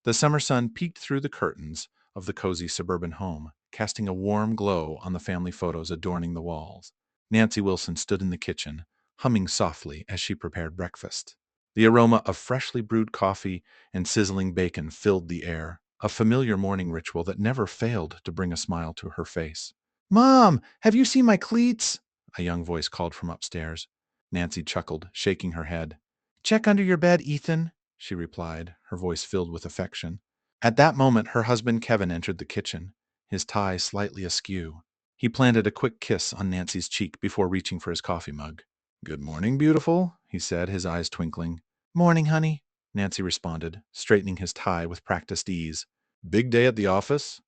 The summer sun peeked through the curtains of the cozy suburban home, casting a warm glow on the family photos adorning the walls. Nancy Wilson stood in the kitchen, humming softly as she prepared breakfast. The aroma of freshly brewed coffee and sizzling bacon filled the air, a familiar morning ritual that never failed to bring a smile to her face. "Mom, have you seen my cleats?" a young voice called from upstairs. Nancy chuckled, shaking her head. "Check under your bed, Ethan," she replied, her voice filled with affection. At that moment, her husband Kevin entered the kitchen, his tie slightly askew. He planted a quick kiss on Nancy's cheek before reaching for his coffee mug. "Good morning, beautiful," he said, his eyes twinkling. "Morning, honey," Nancy responded, straightening his tie with practiced ease. "Big day at the office?"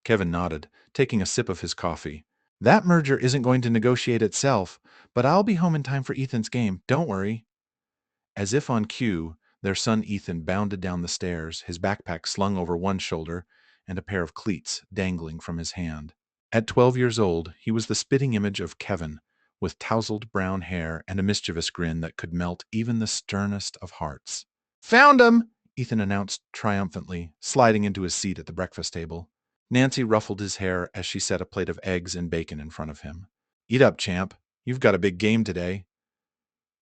Kevin nodded, taking a sip of his coffee. "That merger isn't going to negotiate itself, but I'll be home in time for Ethan's game, don't worry." As if on cue, their son Ethan bounded down the stairs, his backpack slung over one shoulder and a pair of cleats dangling from his hand. At 12 years old, he was the spitting image of Kevin, with tousled brown hair and a mischievous grin that could melt even the sternest of hearts. "Found him!" Ethan announced triumphantly, sliding into his seat at the breakfast table. Nancy ruffled his hair as she set a plate of eggs and bacon in front of him. "Eat up, champ. You've got a big game today."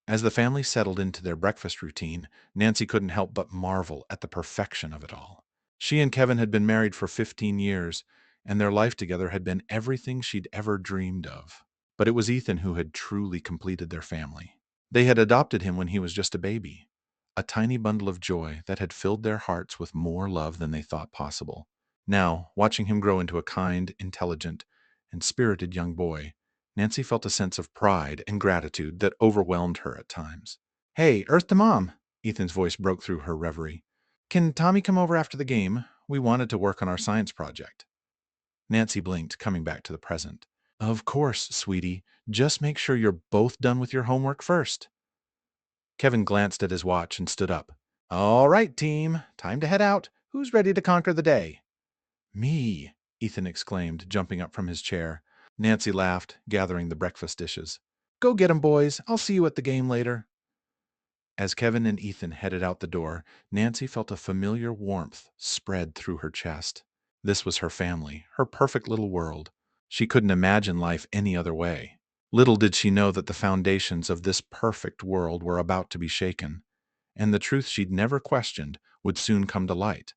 As the family settled into their breakfast routine, Nancy couldn't help but marvel at the perfection of it all. She and Kevin had been married for 15 years, and their life together had been everything she'd ever dreamed of. But it was Ethan who had truly completed their family. They had adopted him when he was just a baby, a tiny bundle of joy that had filled their hearts with more love than they thought possible. Now, watching him grow into a kind, intelligent, and spirited young boy, Nancy felt a sense of pride and gratitude that overwhelmed her at times. "Hey, Earth to Mom!" Ethan's voice broke through her reverie. "Can Tommy come over after the game? We wanted to work on our science project." Nancy blinked, coming back to the present. "Of course, sweetie. Just make sure you're both done with your homework first." Kevin glanced at his watch and stood up. "All right, team. Time to head out. Who's ready to conquer the day?" "Me!" Ethan exclaimed, jumping up from his chair. Nancy laughed, gathering the breakfast dishes. "Go get 'em, boys. I'll see you at the game later." As Kevin and Ethan headed out the door, Nancy felt a familiar warmth spread through her chest. This was her family, her perfect little world. She couldn't imagine life any other way. Little did she know that the foundations of this perfect world were about to be shaken, and the truth she'd never questioned would soon come to light,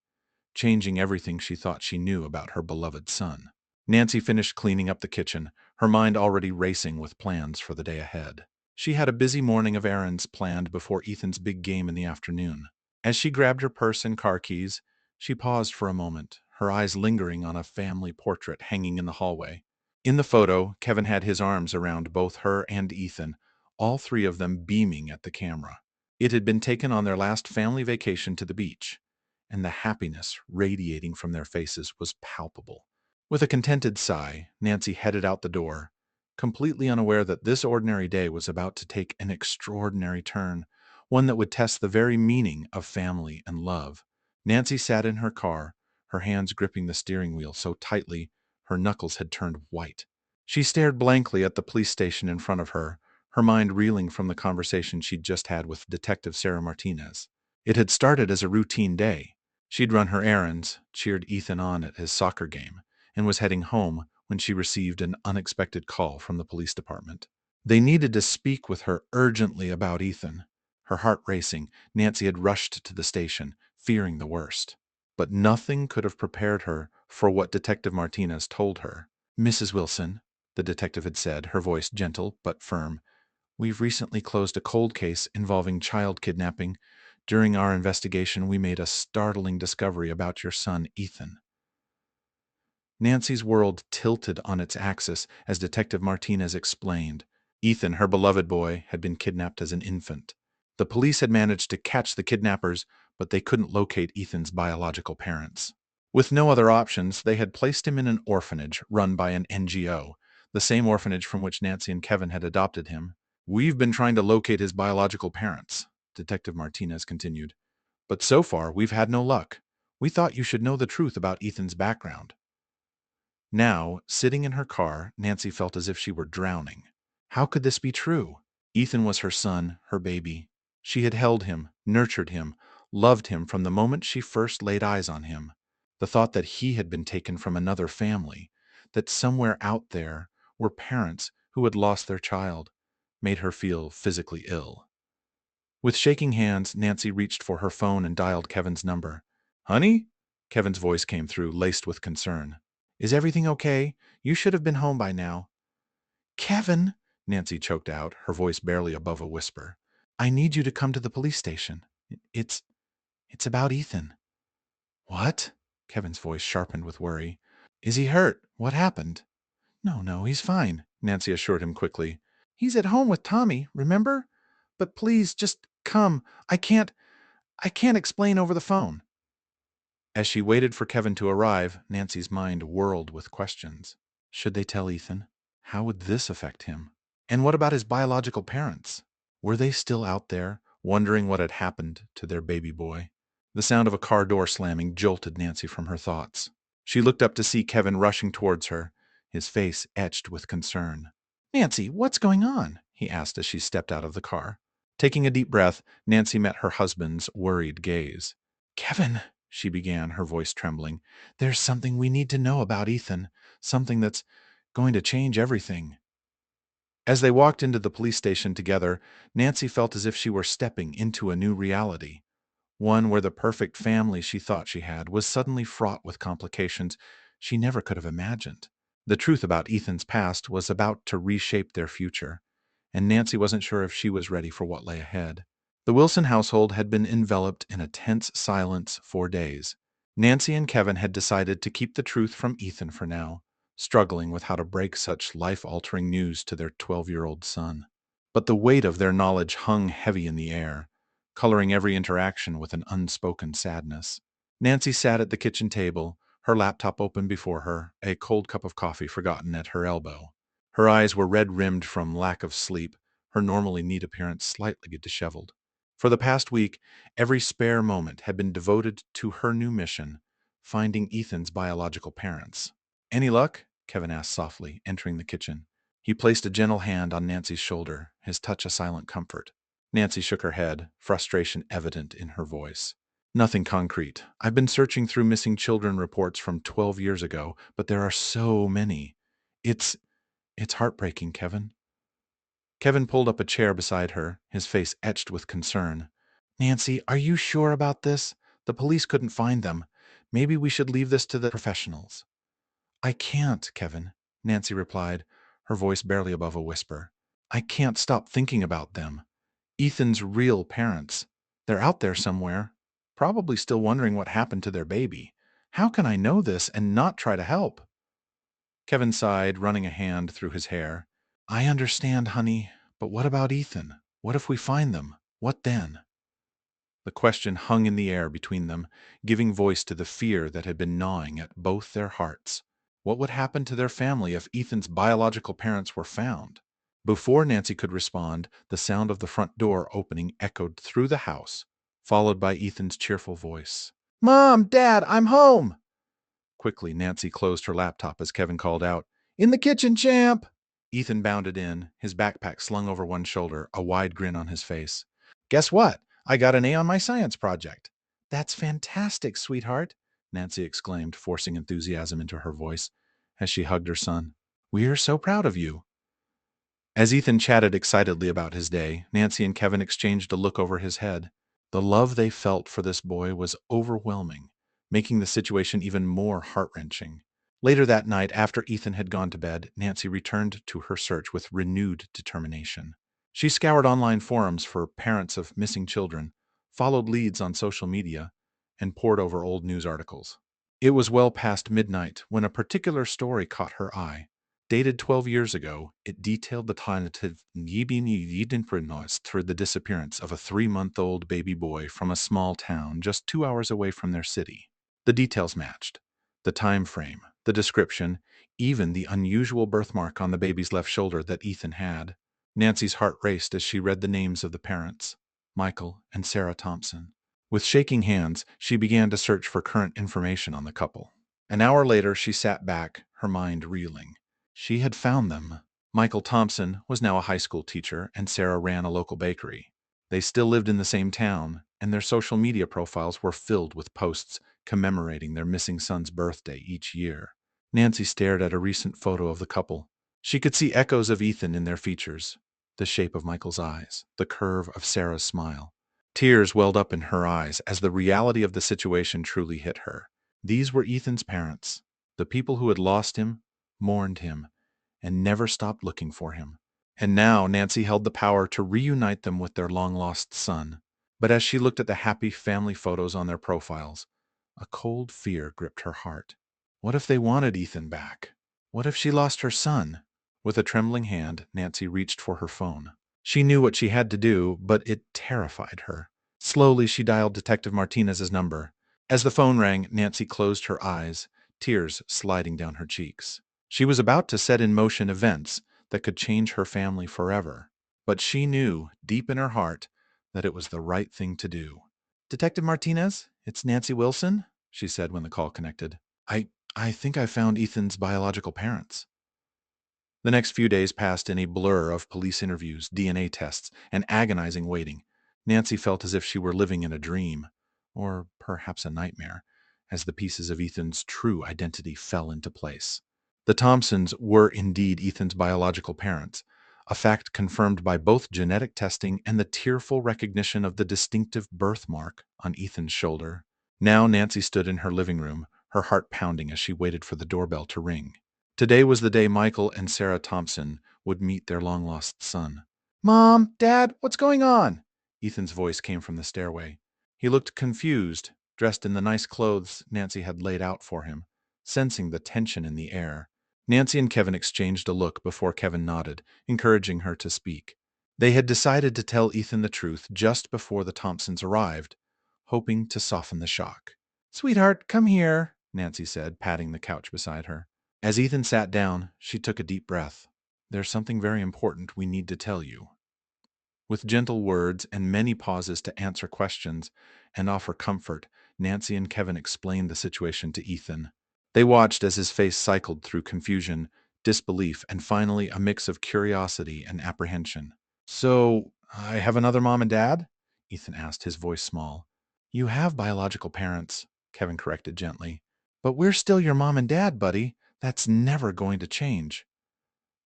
changing everything she thought she knew about her beloved son. Nancy finished cleaning up the kitchen, her mind already racing with plans for the day ahead. She had a busy morning of errands planned before Ethan's big game in the afternoon. As she grabbed her purse and car keys, she paused for a moment, her eyes lingering on a family portrait hanging in the hallway. In the photo, Kevin had his arms around both her and Ethan, all three of them beaming at the camera. It had been taken on their last family vacation to the beach, and the happiness radiating from their faces was palpable. With a contented sigh, Nancy headed out the door, completely unaware that this ordinary day was about to take an extraordinary turn, one that would test the very meaning of family and love. Nancy sat in her car, her hands gripping the steering wheel so tightly her knuckles had turned white. She stared blankly at the police station in front of her, her mind reeling from the conversation she'd just had with Detective Sarah Martinez. It had started as a routine day. She'd run her errands, cheered Ethan on at his soccer game, and was heading home when she received an unexpected call from the police department. They needed to speak with her urgently about Ethan. Her heart racing, Nancy had rushed to the station, fearing the worst. But nothing could have prepared her for what Detective Martinez told her. "Mrs. Wilson," the detective had said, her voice gentle but firm, "we've recently closed a cold case involving child kidnapping. During our investigation, we made a startling discovery about your son, Ethan." Nancy's world tilted on its axis as Detective Martinez explained. Ethan, her beloved boy, had been kidnapped as an infant. The police had managed to catch the kidnappers, but they couldn't locate Ethan's biological parents. With no other options, they had placed him in an orphanage run by an NGO, the same orphanage from which Nancy and Kevin had adopted him. "We've been trying to locate his biological parents," Detective Martinez continued, "but so far we've had no luck. We thought you should know the truth about Ethan's background." Now, sitting in her car, Nancy felt as if she were drowning. How could this be true? Ethan was her son, her baby. She had held him, nurtured him, loved him from the moment she first laid eyes on him. The thought that he had been taken from another family, that somewhere out there were parents who had lost their child, made her feel physically ill. With shaking hands, Nancy reached for her phone and dialed Kevin's number. "Honey?" Kevin's voice came through, laced with concern. "Is everything okay? You should have been home by now." "Kevin," Nancy choked out, her voice barely above a whisper, "I need you to come to the police station. It's it's about Ethan." "What?" Kevin's voice sharpened with worry. "Is he hurt? What happened?" "No, no, he's fine," Nancy assured him quickly. "He's at home with Tommy, remember? But please, just come. I can't explain over the phone." As she waited for Kevin to arrive, Nancy's mind whirled with questions. Should they tell Ethan? How would this affect him? And what about his biological parents? Were they still out there, wondering what had happened to their baby boy? The sound of a car door slamming jolted Nancy from her thoughts. She looked up to see Kevin rushing towards her, his face etched with concern. "Nancy, what's going on?" he asked as she stepped out of the car. Taking a deep breath, Nancy met her husband's worried gaze. "Kevin," she began, her voice trembling, "there's something we need to know about Ethan, something that's going to change everything." As they walked into the police station together, Nancy felt as if she were stepping into a new reality, one where the perfect family she thought she had was suddenly fraught with complications she never could have imagined. The truth about Ethan's past was about to reshape their future, and Nancy wasn't sure if she was ready for what lay ahead. The Wilson household had been enveloped in a tense silence for days. Nancy and Kevin had decided to keep the truth from Ethan for now, struggling with how to break such life-altering news to their 12-year-old son. But the weight of their knowledge hung heavy in the air, coloring every interaction with an unspoken sadness. Nancy sat at the kitchen table, her laptop open before her, a cold cup of coffee forgotten at her elbow. Her eyes were red-rimmed from lack of sleep, her normally neat appearance slightly disheveled. For the past week, every spare moment had been devoted to her new mission, finding Ethan's biological parents. "Any luck?" Kevin asked softly, entering the kitchen. He placed a gentle hand on Nancy's shoulder, his touch a silent comfort. Nancy shook her head, frustration evident in her voice. "Nothing concrete. I've been searching through missing children reports from 12 years ago, but there are so many. It's it's heartbreaking, Kevin." Kevin pulled up a chair beside her, his face etched with concern. "Nancy, are you sure about this? The police couldn't find them. Maybe we should leave this to the professionals." "I can't, Kevin," Nancy replied, her voice barely above a whisper. "I can't stop thinking about them. Ethan's real parents. They're out there somewhere, probably still wondering what happened to their baby. How can I know this and not try to help?" Kevin sighed, running a hand through his hair. "I understand, honey, but what about Ethan? What if we find them? What then?" The question hung in the air between them, giving voice to the fear that had been gnawing at both their hearts. What would happen to their family if Ethan's biological parents were found? Before Nancy could respond, the sound of the front door opening echoed through the house, followed by Ethan's cheerful voice. "Mom, Dad, I'm home!" Quickly, Nancy closed her laptop as Kevin called out, "In the kitchen, champ!" Ethan bounded in, his backpack slung over one shoulder, a wide grin on his face. "Guess what? I got an A on my science project." "That's fantastic, sweetheart," Nancy exclaimed, forcing enthusiasm into her voice as she hugged her son. "We're so proud of you." As Ethan chatted excitedly about his day, Nancy and Kevin exchanged a look over his head. The love they felt for this boy was overwhelming, making the situation even more heart-wrenching. Later that night, after Ethan had gone to bed, Nancy returned to her search with renewed determination. She scoured online forums for parents of missing children, followed leads on social media, and pored over old news articles. It was well past midnight when a particular story caught her eye. Dated 12 years ago, it detailed the tentative through the disappearance of a 3-month-old baby boy from a small town just 2 hours away from their city. The details matched. The time frame, the description, even the unusual birthmark on the baby's left shoulder that Ethan had. Nancy's heart raced as she read the names of the parents, Michael and Sarah Thompson. With shaking hands, she began to search for current information on the couple. An hour later, she sat back, her mind reeling. She had found them. Michael Thompson was now a high school teacher, and Sarah ran a local bakery. They still lived in the same town, and their social media profiles were filled with posts commemorating their missing son's birthday each year. Nancy stared at a recent photo of the couple. She could see echoes of Ethan in their features, the shape of Michael's eyes, the curve of Sarah's smile. Tears welled up in her eyes as the reality of the situation truly hit her. These were Ethan's parents, the people who had lost him, mourned him, and never stopped looking for him. And now Nancy held the power to reunite them with their long-lost son. But as she looked at the happy family photos on their profiles, a cold fear gripped her heart. What if they wanted Ethan back? What if she lost her son? With a trembling hand, Nancy reached for her phone. She knew what she had to do, but it terrified her. Slowly, she dialed Detective Martinez's number. As the phone rang, Nancy closed her eyes, tears sliding down her cheeks. She was about to set in motion events that could change her family forever. But she knew, deep in her heart, that it was the right thing to do. Detective Martinez, it's Nancy Wilson, she said when the call connected. I think I found Ethan's biological parents. The next few days passed in a blur of police interviews, DNA tests, and agonizing waiting. Nancy felt as if she were living in a dream, or perhaps a nightmare, as the pieces of Ethan's true identity fell into place. The Thompsons were indeed Ethan's biological parents, a fact confirmed by both genetic testing and the tearful recognition of the distinctive birthmark on Ethan's shoulder. Now Nancy stood in her living room, her heart pounding as she waited for the doorbell to ring. Today was the day Michael and Sarah Thompson would meet their long-lost son. "Mom, Dad, what's going on?" Ethan's voice came from the stairway. He looked confused, dressed in the nice clothes Nancy had laid out for him, sensing the tension in the air. Nancy and Kevin exchanged a look before Kevin nodded, encouraging her to speak. They had decided to tell Ethan the truth just before the Thompsons arrived, hoping to soften the shock. "Sweetheart, come here," Nancy said, patting the couch beside her. As Ethan sat down, she took a deep breath. "There's something very important we need to tell you." With gentle words and many pauses to answer questions and offer comfort, Nancy and Kevin explained the situation to Ethan. They watched as his face cycled through confusion, disbelief, and finally a mix of curiosity and apprehension. "So, I have another mom and dad?" Ethan asked, his voice small. "You have biological parents," Kevin corrected gently. "But we're still your mom and dad, buddy. That's never going to change."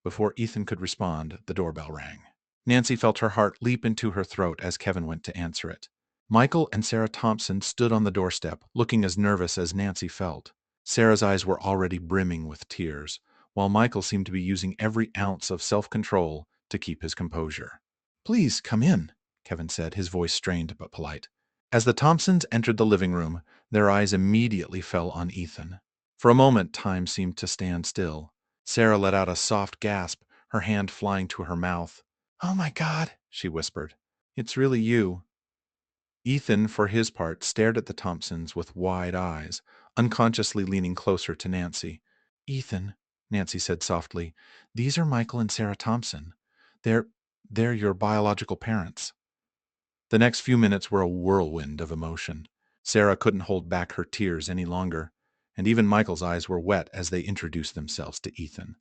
Before Ethan could respond, the doorbell rang. Nancy felt her heart leap into her throat as Kevin went to answer it. Michael and Sarah Thompson stood on the doorstep, looking as nervous as Nancy felt. Sarah's eyes were already brimming with tears, while Michael seemed to be using every ounce of self-control to keep his composure. "Please come in," Kevin said, his voice strained but polite. As the Thompsons entered the living room, their eyes immediately fell on Ethan. For a moment, time seemed to stand still. Sarah let out a soft gasp, her hand flying to her mouth. "Oh my God," she whispered. "It's really you." Ethan, for his part, stared at the Thompsons with wide eyes, unconsciously leaning closer to Nancy. "Ethan," Nancy said softly, "these are Michael and Sarah Thompson. They're they're your biological parents." The next few minutes were a whirlwind of emotion. Sarah couldn't hold back her tears any longer, and even Michael's eyes were wet as they introduced themselves to Ethan.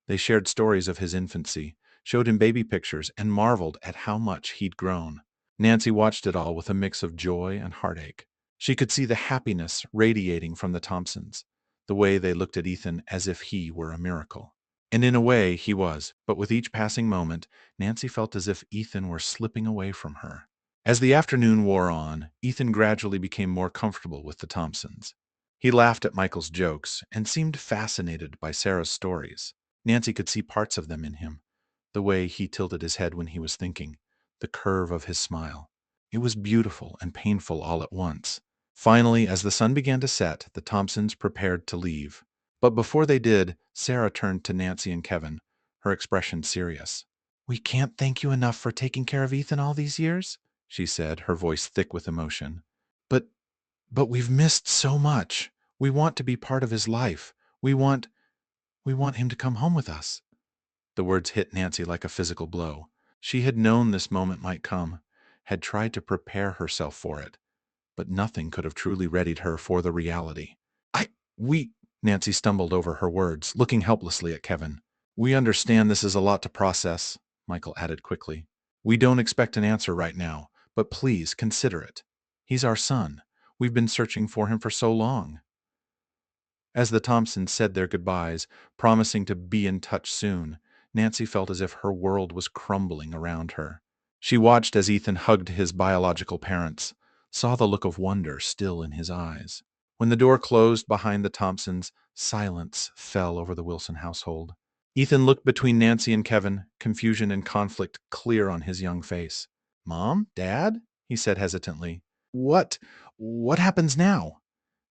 They shared stories of his infancy, showed him baby pictures, and marveled at how much he'd grown. Nancy watched it all with a mix of joy and heartache. She could see the happiness radiating from the Thompsons, the way they looked at Ethan as if he were a miracle. And in a way, he was, but with each passing moment, Nancy felt as if Ethan were slipping away from her. As the afternoon wore on, Ethan gradually became more comfortable with the Thompsons. He laughed at Michael's jokes and seemed fascinated by Sarah's stories. Nancy could see parts of them in him, the way he tilted his head when he was thinking, the curve of his smile. It was beautiful and painful all at once. Finally, as the sun began to set, the Thompsons prepared to leave. But before they did, Sarah turned to Nancy and Kevin, her expression serious. "We can't thank you enough for taking care of Ethan all these years," she said, her voice thick with emotion. But we've missed so much. We want to be part of his life. We want him to come home with us." The words hit Nancy like a physical blow. She had known this moment might come, had tried to prepare herself for it, but nothing could have truly readied her for the reality. We, Nancy stumbled over her words, looking helplessly at Kevin. "We understand this is a lot to process," Michael added quickly. "We don't expect an answer right now, but please consider it. He's our son. We've been searching for him for so long." As the Thompsons said their goodbyes, promising to be in touch soon, Nancy felt as if her world was crumbling around her. She watched as Ethan hugged his biological parents, saw the look of wonder still in his eyes. When the door closed behind the Thompsons, silence fell over the Wilson household. Ethan looked between Nancy and Kevin, confusion and conflict clear on his young face. "Mom? Dad?" he said hesitantly. "What? What happens now?"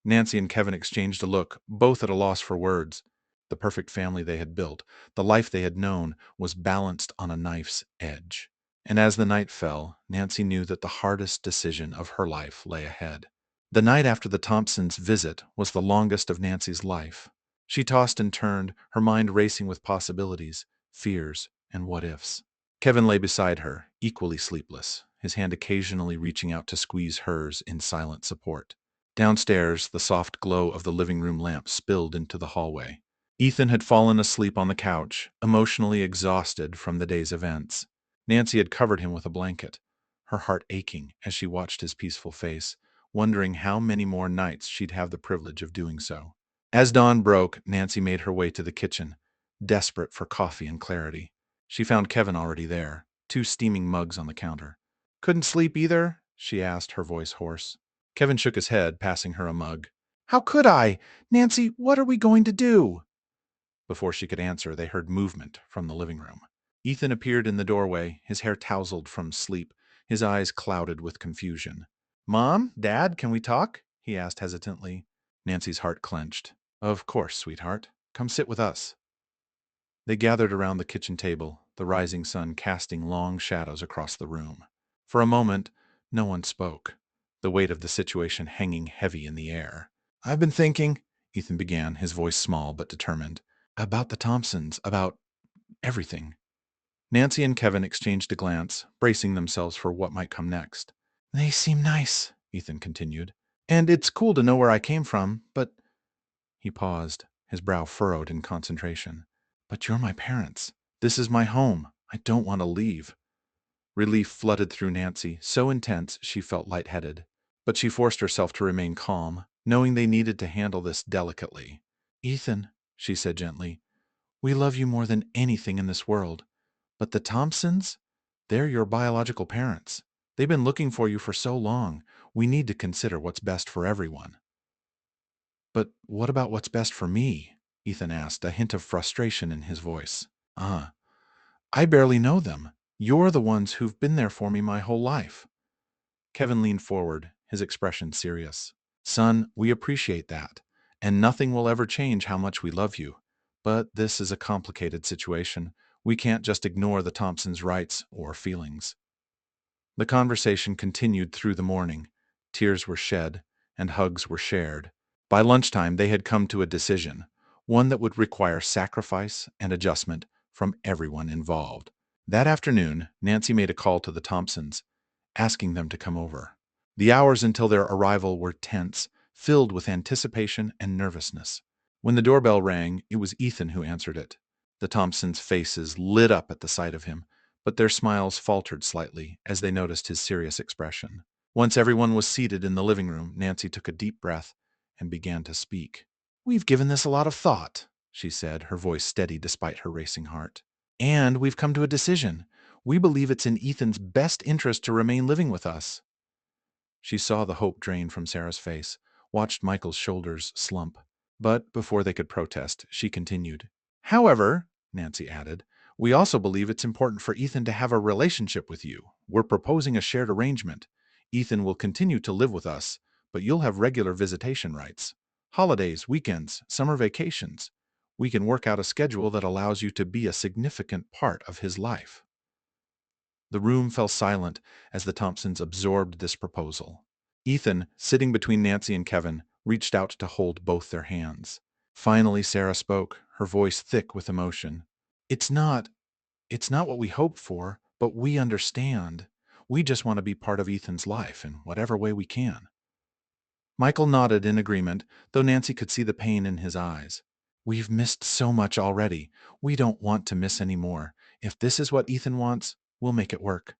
Nancy and Kevin exchanged a look, both at a loss for words. The perfect family they had built, the life they had known, was balanced on a knife's edge. And as the night fell, Nancy knew that the hardest decision of her life lay ahead. The night after the Thompsons' visit was the longest of Nancy's life. She tossed and turned, her mind racing with possibilities, fears, and what-ifs. Kevin lay beside her, equally sleepless, his hand occasionally reaching out to squeeze hers in silent support. Downstairs, the soft glow of the living room lamp spilled into the hallway. Ethan had fallen asleep on the couch, emotionally exhausted from the day's events. Nancy had covered him with a blanket, her heart aching as she watched his peaceful face, wondering how many more nights she'd have the privilege of doing so. As dawn broke, Nancy made her way to the kitchen, desperate for coffee and clarity. She found Kevin already there, 2 steaming mugs on the counter. "Couldn't sleep either?" she asked, her voice hoarse. Kevin shook his head, passing her a mug. "How could I? Nancy, what are we going to do?" Before she could answer, they heard movement from the living room. Ethan appeared in the doorway, his hair tousled from sleep, his eyes clouded with confusion. "Mom? Dad, can we talk?" he asked hesitantly. Nancy's heart clenched. "Of course, sweetheart. Come sit with us." They gathered around the kitchen table, the rising sun casting long shadows across the room. For a moment, no one spoke, the weight of the situation hanging heavy in the air. "I've been thinking," Ethan began, his voice small but determined, "about the Thompsons, about everything." Nancy and Kevin exchanged a glance, bracing themselves for what might come next. "They seem nice," Ethan continued. "And it's cool to know where I came from, but—" He paused, his brow furrowed in concentration. "But you're my parents. This is my home. I don't want to leave." Relief flooded through Nancy, so intense she felt lightheaded. But she forced herself to remain calm, knowing they needed to handle this delicately. "Ethan," she said gently, "we love you more than anything in this world. But the Thompsons? They're your biological parents. They've been looking for you for so long. We need to consider what's best for everyone." "But what about what's best for me?" Ethan asked, a hint of frustration in his voice. I barely know them. You're the ones who've been there for me my whole life." Kevin leaned forward, his expression serious. "Son, we appreciate that, and nothing will ever change how much we love you. But this is a complicated situation. We can't just ignore the Thompsons' rights or feelings." The conversation continued through the morning. Tears were shed, and hugs were shared. By lunchtime, they had come to a decision, one that would require sacrifice and adjustment from everyone involved. That afternoon, Nancy made a call to the Thompsons, asking them to come over. The hours until their arrival were tense, filled with anticipation and nervousness. When the doorbell rang, it was Ethan who answered it. The Thompsons' faces lit up at the sight of him, but their smiles faltered slightly as they noticed his serious expression. Once everyone was seated in the living room, Nancy took a deep breath and began to speak. "We've given this a lot of thought," she said, her voice steady despite her racing heart. "And we've come to a decision. We believe it's in Ethan's best interest to remain living with us." She saw the hope drain from Sarah's face, watched Michael's shoulders slump. But before they could protest, she continued. "However," Nancy added, "we also believe it's important for Ethan to have a relationship with you. We're proposing a shared arrangement. Ethan will continue to live with us, but you'll have regular visitation rights. Holidays, weekends, summer vacations. We can work out a schedule that allows you to be a significant part of his life." The room fell silent as the Thompsons absorbed this proposal. Ethan, sitting between Nancy and Kevin, reached out to hold both their hands. Finally, Sarah spoke, her voice thick with emotion. It's not what we hoped for, but we understand. We just want to be part of Ethan's life in whatever way we can." Michael nodded in agreement, though Nancy could see the pain in his eyes. "We've missed so much already. We don't want to miss any more. If this is what Ethan wants, we'll make it work."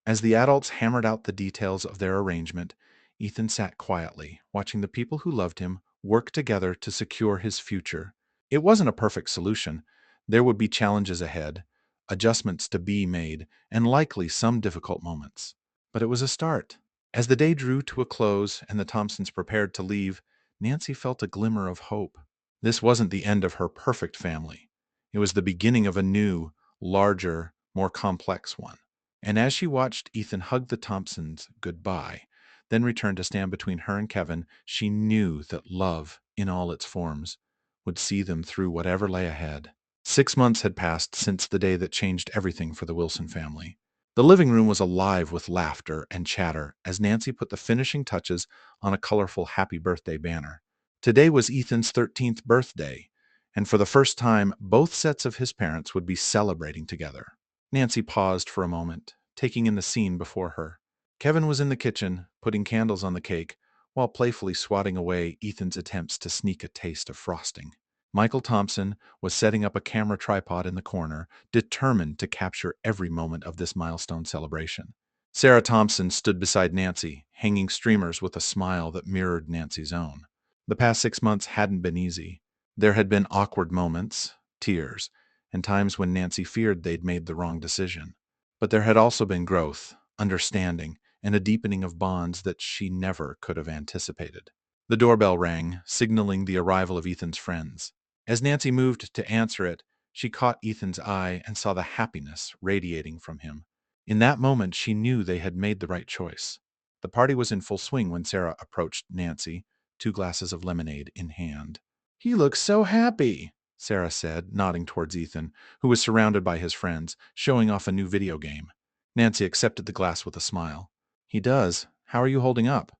As the adults hammered out the details of their arrangement, Ethan sat quietly, watching the people who loved him work together to secure his future. It wasn't a perfect solution. There would be challenges ahead, adjustments to be made, and likely some difficult moments. But it was a start. As the day drew to a close and the Thompsons prepared to leave, Nancy felt a glimmer of hope. This wasn't the end of her perfect family. It was the beginning of a new, larger, more complex one. And as she watched Ethan hug the Thompsons goodbye, then return to stand between her and Kevin, she knew that love, in all its forms, would see them through whatever lay ahead. 6 months had passed since the day that changed everything for the Wilson family. The living room was alive with laughter and chatter as Nancy put the finishing touches on a colorful happy birthday banner. Today was Ethan's 13th birthday, and for the first time, both sets of his parents would be celebrating together. Nancy paused for a moment, taking in the scene before her. Kevin was in the kitchen, putting candles on the cake, while playfully swatting away Ethan's attempts to sneak a taste of frosting. Michael Thompson was setting up a camera tripod in the corner, determined to capture every moment of this milestone celebration. Sarah Thompson stood beside Nancy, hanging streamers with a smile that mirrored Nancy's own. The past 6 months hadn't been easy. There had been awkward moments, tears, and times when Nancy feared they'd made the wrong decision. But there had also been growth, understanding, and a deepening of bonds that she never could have anticipated. The doorbell rang, signaling the arrival of Ethan's friends. As Nancy moved to answer it, she caught Ethan's eye and saw the happiness radiating from him. In that moment, she knew they had made the right choice. The party was in full swing when Sarah approached Nancy, 2 glasses of lemonade in hand. "He looks so happy," Sarah said, nodding towards Ethan, who was surrounded by his friends, showing off a new video game. Nancy accepted the glass with a smile. "He does. How are you holding up?"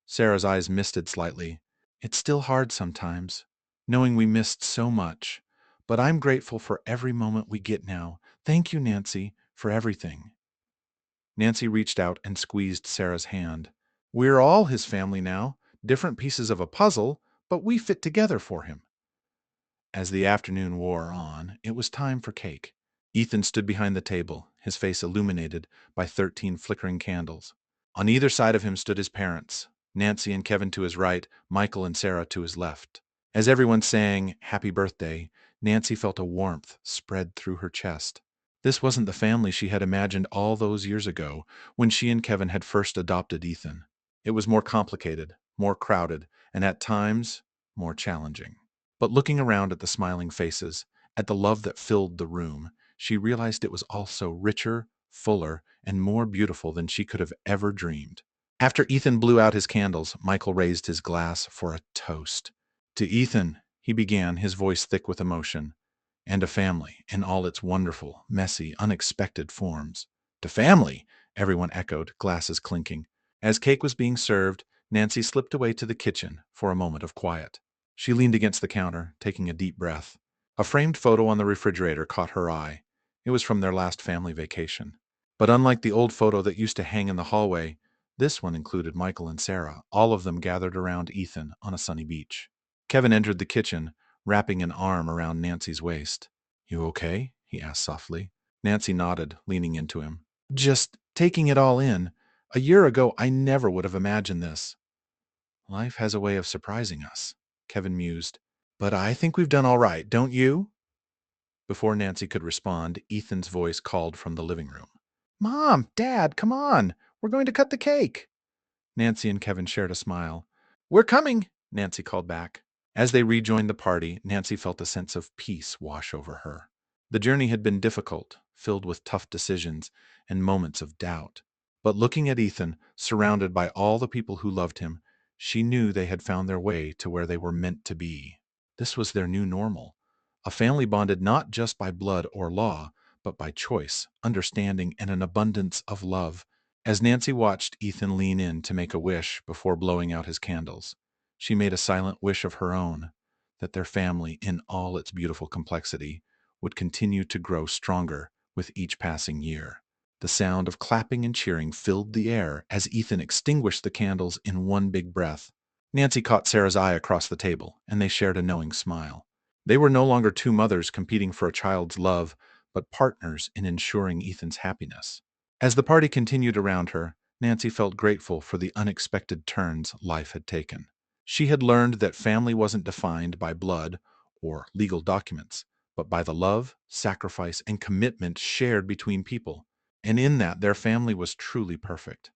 Sarah's eyes misted slightly. "It's still hard sometimes, knowing we missed so much. But I'm grateful for every moment we get now. Thank you, Nancy, for everything." Nancy reached out and squeezed Sarah's hand. "We're all his family now, different pieces of a puzzle, but we fit together for him." As the afternoon wore on, it was time for cake. Ethan stood behind the table, his face illuminated by 13 flickering candles. On either side of him stood his parents, Nancy and Kevin to his right, Michael and Sarah to his left. As everyone sang "Happy Birthday," Nancy felt a warmth spread through her chest. This wasn't the family she had imagined all those years ago when she and Kevin had first adopted Ethan. It was more complicated, more crowded, and at times, more challenging. But looking around at the smiling faces, at the love that filled the room, she realized it was also richer, fuller, and more beautiful than she could have ever dreamed. After Ethan blew out his candles, Michael raised his glass for a toast. "To Ethan," he began, his voice thick with emotion, "and a family in all its wonderful, messy, unexpected forms." "To family," everyone echoed, glasses clinking. As cake was being served, Nancy slipped away to the kitchen for a moment of quiet. She leaned against the counter, taking a deep breath. A framed photo on the refrigerator caught her eye. It was from their last family vacation. But unlike the old photo that used to hang in the hallway, this one included Michael and Sarah, all of them gathered around Ethan on a sunny beach. Kevin entered the kitchen, wrapping an arm around Nancy's waist. "You okay?" he asked softly. Nancy nodded, leaning into him. "Just taking it all in. A year ago, I never would have imagined this." "Life has a way of surprising us," Kevin mused. "But I think we've done all right, don't you?" Before Nancy could respond, Ethan's voice called from the living room. "Mom, Dad, come on. We're going to cut the cake." Nancy and Kevin shared a smile. "We're coming," Nancy called back. As they rejoined the party, Nancy felt a sense of peace wash over her. The journey had been difficult, filled with tough decisions and moments of doubt. But looking at Ethan, surrounded by all the people who loved him, she knew they had found their way to where they were meant to be. This was their new normal, a family bonded not just by blood or law, but by choice, understanding, and an abundance of love. As Nancy watched Ethan lean in to make a wish before blowing out his candles, she made a silent wish of her own, that their family, in all its beautiful complexity, would continue to grow stronger with each passing year. The sound of clapping and cheering filled the air as Ethan extinguished the candles in one big breath. Nancy caught Sarah's eye across the table, and they shared a knowing smile. They were no longer two mothers competing for a child's love, but partners in ensuring Ethan's happiness. As the party continued around her, Nancy felt grateful for the unexpected turns life had taken. She had learned that family wasn't defined by blood or legal documents, but by the love, sacrifice, and commitment shared between people. And in that, their family was truly perfect.